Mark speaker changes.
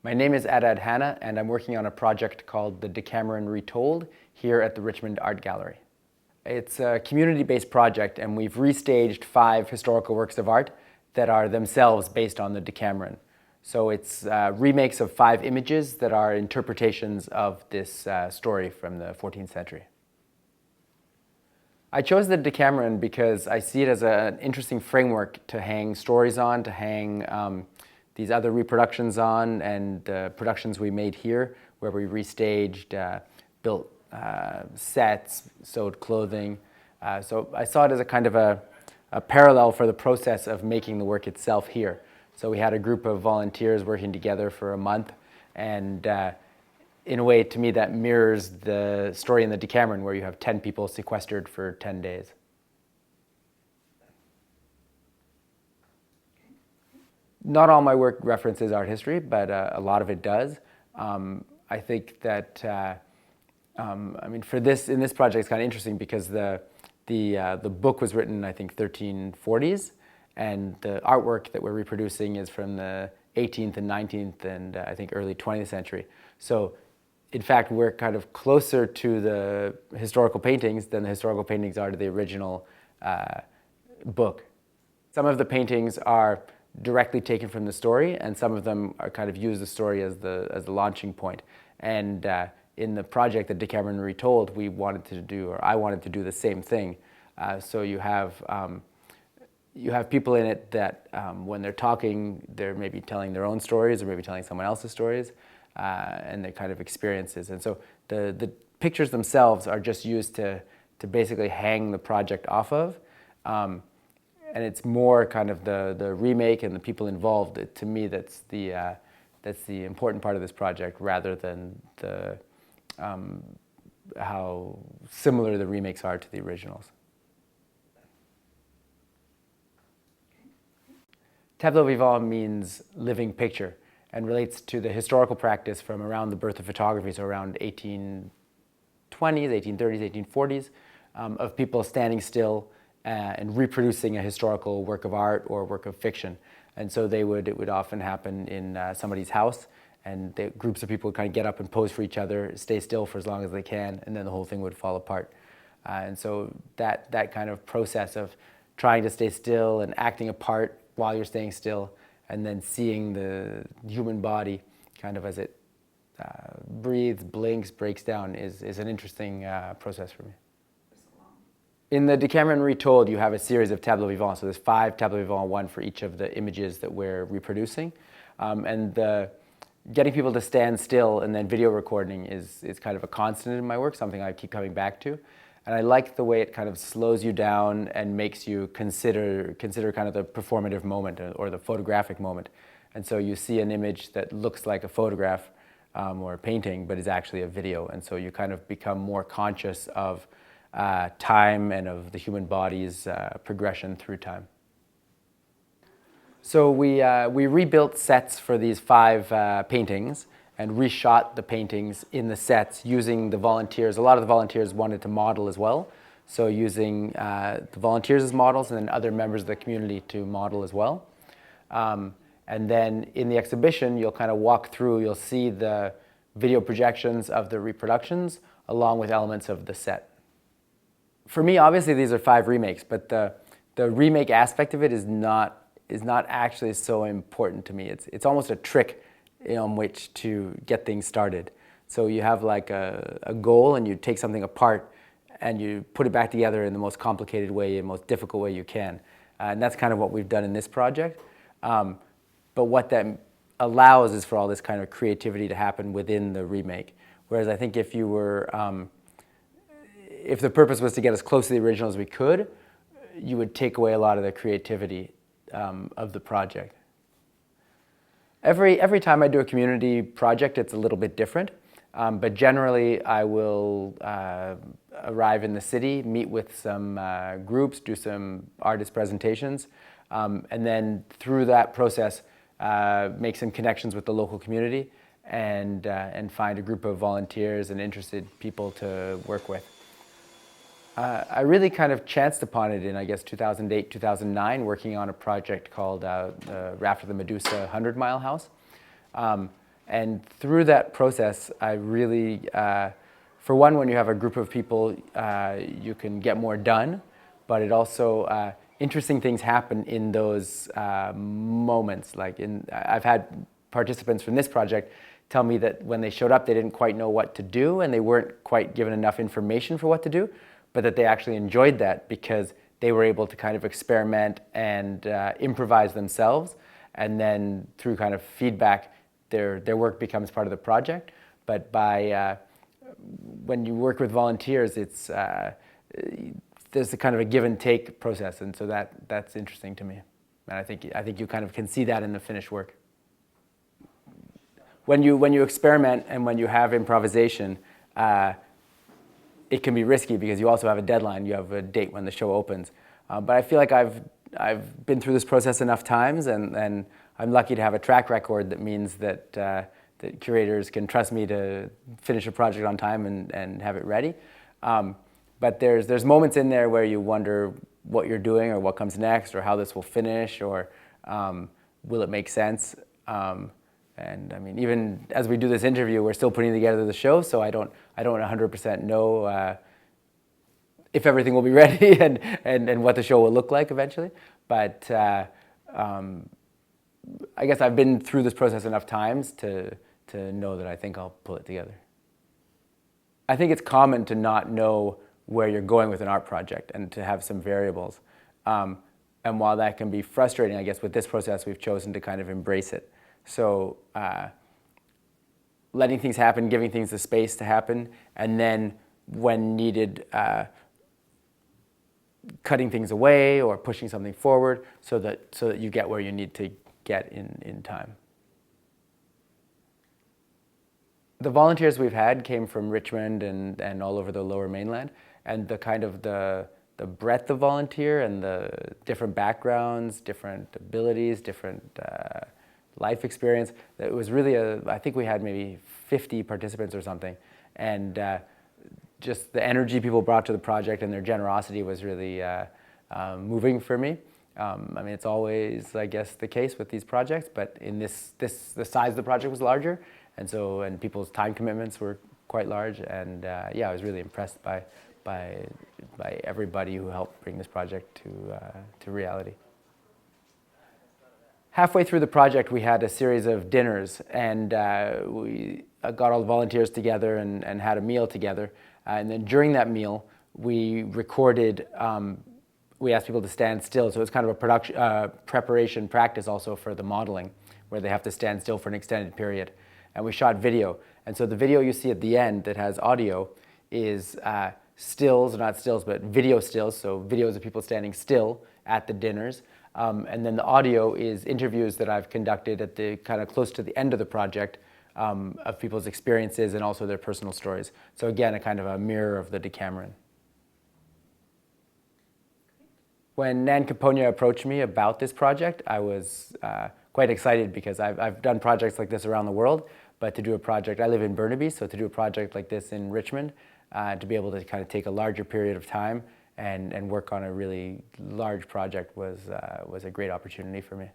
Speaker 1: My name is Hannah, and I'm working on a project called The Decameron Retold here at the Richmond Art Gallery. It's a community-based project, and we've restaged 5 historical works of art that are themselves based on the Decameron. So it's remakes of 5 images that are interpretations of this story from the 14th century. I chose the Decameron because I see it as an interesting framework to hang stories on, to hang these other reproductions on, and productions we made here where we restaged, built sets, sewed clothing. So I saw it as a kind of a parallel for the process of making the work itself here. So we had a group of volunteers working together for a month, and in a way, to me, that mirrors the story in the Decameron where you have 10 people sequestered for 10 days. Not all my work references art history, but a lot of it does. I think that, for in this project, it's kind of interesting because the book was written, I think, 1340s, and the artwork that we're reproducing is from the 18th and 19th and I think early 20th century. So, in fact, we're kind of closer to the historical paintings than the historical paintings are to the original book. Some of the paintings are directly taken from the story, and some of them are kind of use the story as the launching point. And in the project that Decameron Retold, I wanted to do the same thing. So you have people in it that when they're talking, they're maybe telling their own stories or maybe telling someone else's stories, and their kind of experiences. And so the pictures themselves are just used to basically hang the project off of. And it's more kind of the remake and the people involved. To me, that's the important part of this project, rather than how similar the remakes are to the originals. Tableaux vivants means living picture and relates to the historical practice from around the birth of photography, so around 1820s, 1830s, 1840s, of people standing still and reproducing a historical work of art or work of fiction. And so it would often happen in somebody's house, and groups of people would kind of get up and pose for each other, stay still for as long as they can, and then the whole thing would fall apart. And so that kind of process of trying to stay still and acting a part while you're staying still, and then seeing the human body kind of as it breathes, blinks, breaks down is an interesting process for me. In the Decameron Retold, you have a series of tableaux vivants. So there's 5 tableaux vivants, 1 for each of the images that we're reproducing. And getting people to stand still and then video recording is kind of a constant in my work, something I keep coming back to. And I like the way it kind of slows you down and makes you consider kind of the performative moment or the photographic moment. And so you see an image that looks like a photograph or a painting, but is actually a video. And so you kind of become more conscious of time and of the human body's progression through time. So we rebuilt sets for these 5 paintings and reshot the paintings in the sets using the volunteers. A lot of the volunteers wanted to model as well, so using the volunteers as models and then other members of the community to model as well. And then in the exhibition, you'll kind of walk through, you'll see the video projections of the reproductions along with elements of the set. For me, obviously, these are 5 remakes, but the remake aspect of it is not actually so important to me. It's almost a trick in which to get things started. So you have like a goal, and you take something apart and you put it back together in the most complicated way, the most difficult way you can. And that's kind of what we've done in this project. But what that allows is for all this kind of creativity to happen within the remake. Whereas I think if the purpose was to get as close to the original as we could, you would take away a lot of the creativity of the project. Every time I do a community project, it's a little bit different. But generally, I will arrive in the city, meet with some groups, do some artist presentations, and then through that process, make some connections with the local community and find a group of volunteers and interested people to work with. I really kind of chanced upon it in, I guess, 2008, 2009, working on a project called Raft of the Medusa 100 Mile House. And through that process, I really, for one, when you have a group of people, you can get more done, but it also, interesting things happen in those moments. I've had participants from this project tell me that when they showed up, they didn't quite know what to do and they weren't quite given enough information for what to do, but that they actually enjoyed that because they were able to kind of experiment and improvise themselves. And then through kind of feedback, their work becomes part of the project. But when you work with volunteers, there's a kind of a give and take process, and so that's interesting to me. And I think you kind of can see that in the finished work. When you experiment and when you have improvisation, it can be risky because you also have a deadline. You have a date when the show opens. But I feel like I've been through this process enough times, and I'm lucky to have a track record that means that that curators can trust me to finish a project on time and have it ready. But there's moments in there where you wonder what you're doing or what comes next or how this will finish or will it make sense. And I mean, even as we do this interview, we're still putting together the show, so I don't 100% know if everything will be ready and what the show will look like eventually. But I guess I've been through this process enough times to know that I think I'll pull it together. I think it's common to not know where you're going with an art project and to have some variables. And while that can be frustrating, I guess with this process we've chosen to kind of embrace it. So letting things happen, giving things the space to happen, and then when needed, cutting things away or pushing something forward so that you get where you need to get in time. The volunteers we've had came from Richmond and all over the Lower Mainland, and the kind of the breadth of volunteer and the different backgrounds, different abilities, different life experience. It was really I think we had maybe 50 participants or something, and just the energy people brought to the project and their generosity was really moving for me. I mean, it's always, I guess, the case with these projects, but in the size of the project was larger, and people's time commitments were quite large, and yeah, I was really impressed by everybody who helped bring this project to reality. Halfway through the project, we had a series of dinners, and we got all the volunteers together and had a meal together. And then during that meal, we recorded, we asked people to stand still. So it's kind of a preparation practice also for the modeling, where they have to stand still for an extended period. And we shot video. And so the video you see at the end that has audio is stills, not stills, but video stills. So videos of people standing still at the dinners. And then the audio is interviews that I've conducted at the kind of close to the end of the project of people's experiences and also their personal stories. So again, a kind of a mirror of the Decameron. When Nan Caponia approached me about this project, I was quite excited because I've done projects like this around the world, but to do a project, I live in Burnaby, so to do a project like this in Richmond, to be able to kind of take a larger period of time and work on a really large project was a great opportunity for me.